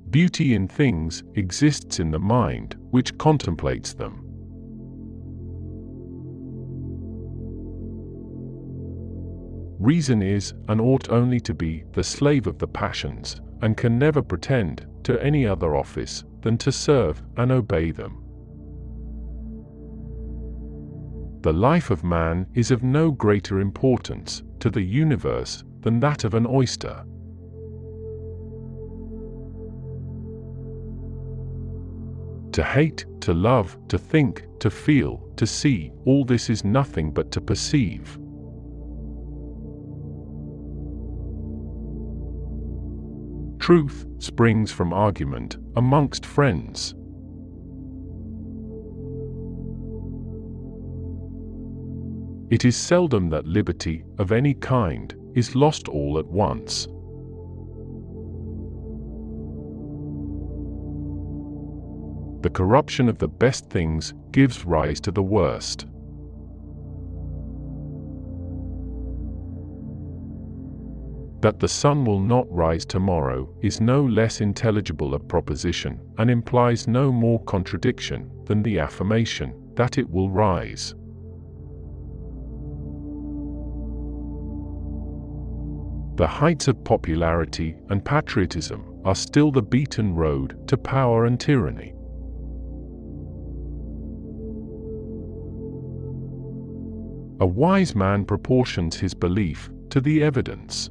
Beauty in things exists in the mind which contemplates them. Reason is, and ought only to be, the slave of the passions, and can never pretend to any other office than to serve and obey them. The life of man is of no greater importance to the universe than that of an oyster. To hate, to love, to think, to feel, to see, all this is nothing but to perceive. Truth springs from argument amongst friends. It is seldom that liberty of any kind is lost all at once. The corruption of the best things gives rise to the worst. That the sun will not rise tomorrow is no less intelligible a proposition, and implies no more contradiction than the affirmation that it will rise. The heights of popularity and patriotism are still the beaten road to power and tyranny. A wise man proportions his belief to the evidence.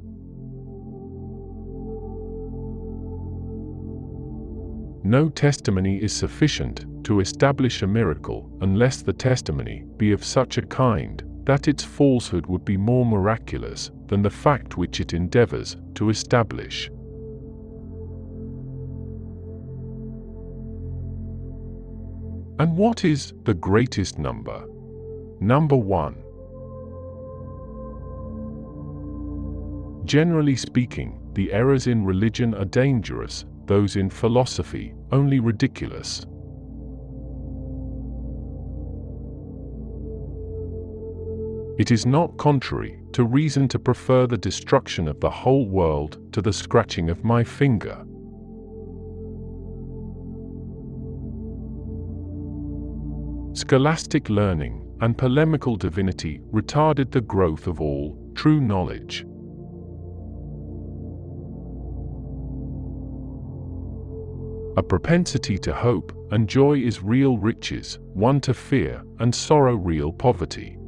No testimony is sufficient to establish a miracle unless the testimony be of such a kind that its falsehood would be more miraculous than the fact which it endeavors to establish. And what is the greatest number? Number 1. Generally speaking, the errors in religion are dangerous, those in philosophy only ridiculous. It is not contrary to reason to prefer the destruction of the whole world to the scratching of my finger. Scholastic learning and polemical divinity retarded the growth of all true knowledge. A propensity to hope and joy is real riches, one to fear and sorrow real poverty.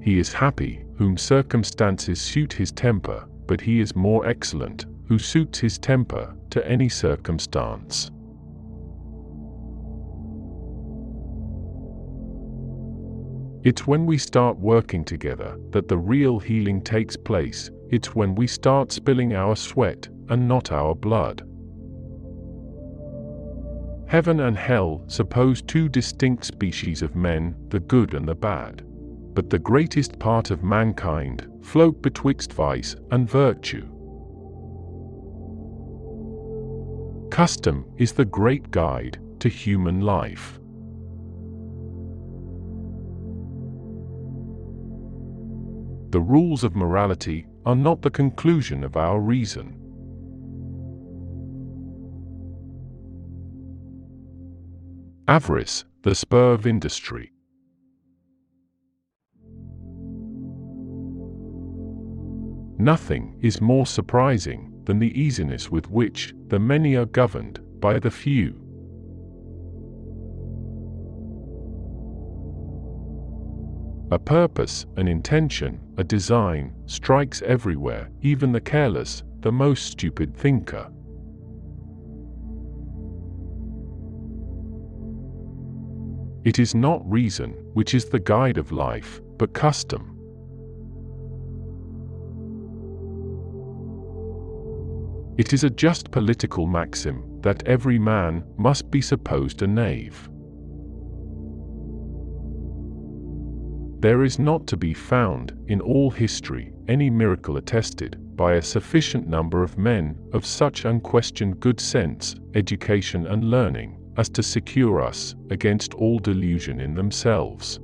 He is happy whom circumstances suit his temper, but he is more excellent who suits his temper to any circumstance. It's when we start working together that the real healing takes place. It's when we start spilling our sweat and not our blood. Heaven and hell suppose two distinct species of men, the good and the bad. But the greatest part of mankind float betwixt vice and virtue. Custom is the great guide to human life. The rules of morality are not the conclusion of our reason. Avarice, the spur of industry. Nothing is more surprising than the easiness with which the many are governed by the few. A purpose, an intention, a design, strikes everywhere, even the careless, the most stupid thinker. It is not reason which is the guide of life, but custom. It is a just political maxim that every man must be supposed a knave. There is not to be found, in all history, any miracle attested by a sufficient number of men of such unquestioned good sense, education and learning, as to secure us against all delusion in themselves.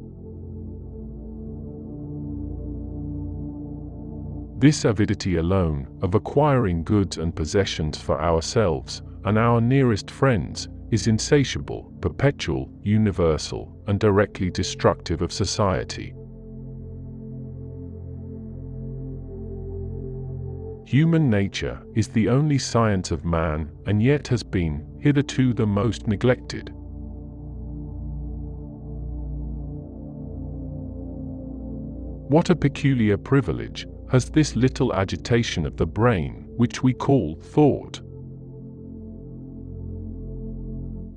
This avidity alone, of acquiring goods and possessions for ourselves and our nearest friends, is insatiable, perpetual, universal, and directly destructive of society. Human nature is the only science of man, and yet has been, hitherto, the most neglected. What a peculiar privilege has this little agitation of the brain, which we call thought.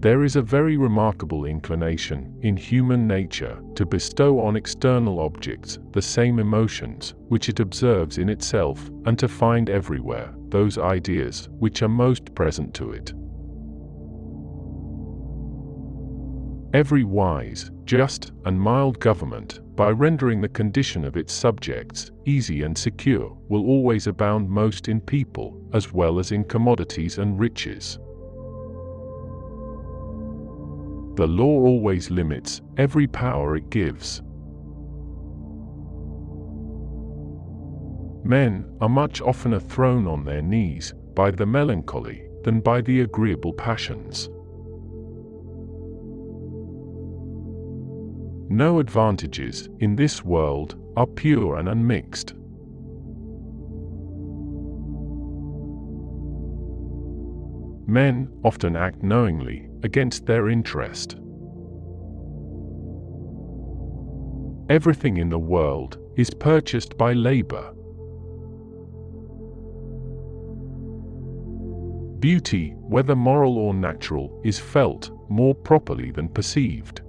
There is a very remarkable inclination in human nature to bestow on external objects the same emotions which it observes in itself, and to find everywhere those ideas which are most present to it. Every wise, just, and mild government, by rendering the condition of its subjects easy and secure, will always abound most in people, as well as in commodities and riches. The law always limits every power it gives. Men are much oftener thrown on their knees by the melancholy than by the agreeable passions. No advantages in this world are pure and unmixed. Men often act knowingly against their interest. Everything in the world is purchased by labor. Beauty, whether moral or natural, is felt more properly than perceived.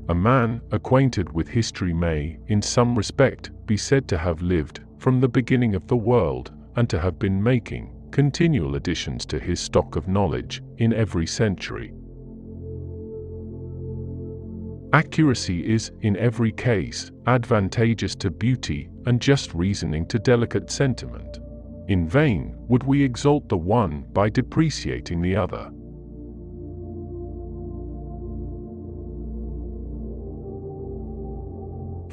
A man acquainted with history may, in some respect, be said to have lived from the beginning of the world, and to have been making continual additions to his stock of knowledge in every century. Accuracy is, in every case, advantageous to beauty, and just reasoning to delicate sentiment. In vain would we exalt the one by depreciating the other.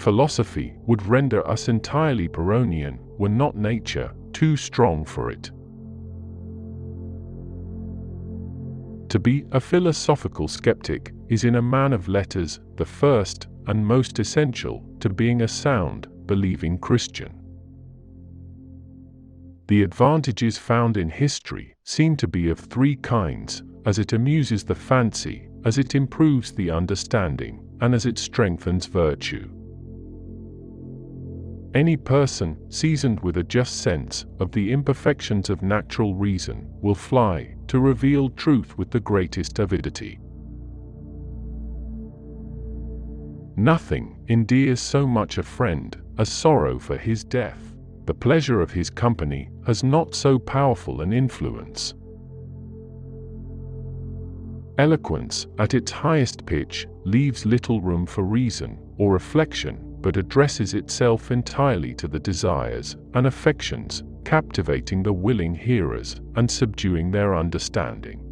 Philosophy would render us entirely Pyrrhonian, were not nature too strong for it. To be a philosophical skeptic is in a man of letters the first and most essential to being a sound, believing Christian. The advantages found in history seem to be of three kinds, as it amuses the fancy, as it improves the understanding, and as it strengthens virtue. Any person seasoned with a just sense of the imperfections of natural reason will fly to reveal truth with the greatest avidity. Nothing endears so much a friend as sorrow for his death. The pleasure of his company has not so powerful an influence. Eloquence, at its highest pitch, leaves little room for reason or reflection, but addresses itself entirely to the desires and affections, captivating the willing hearers and subduing their understanding.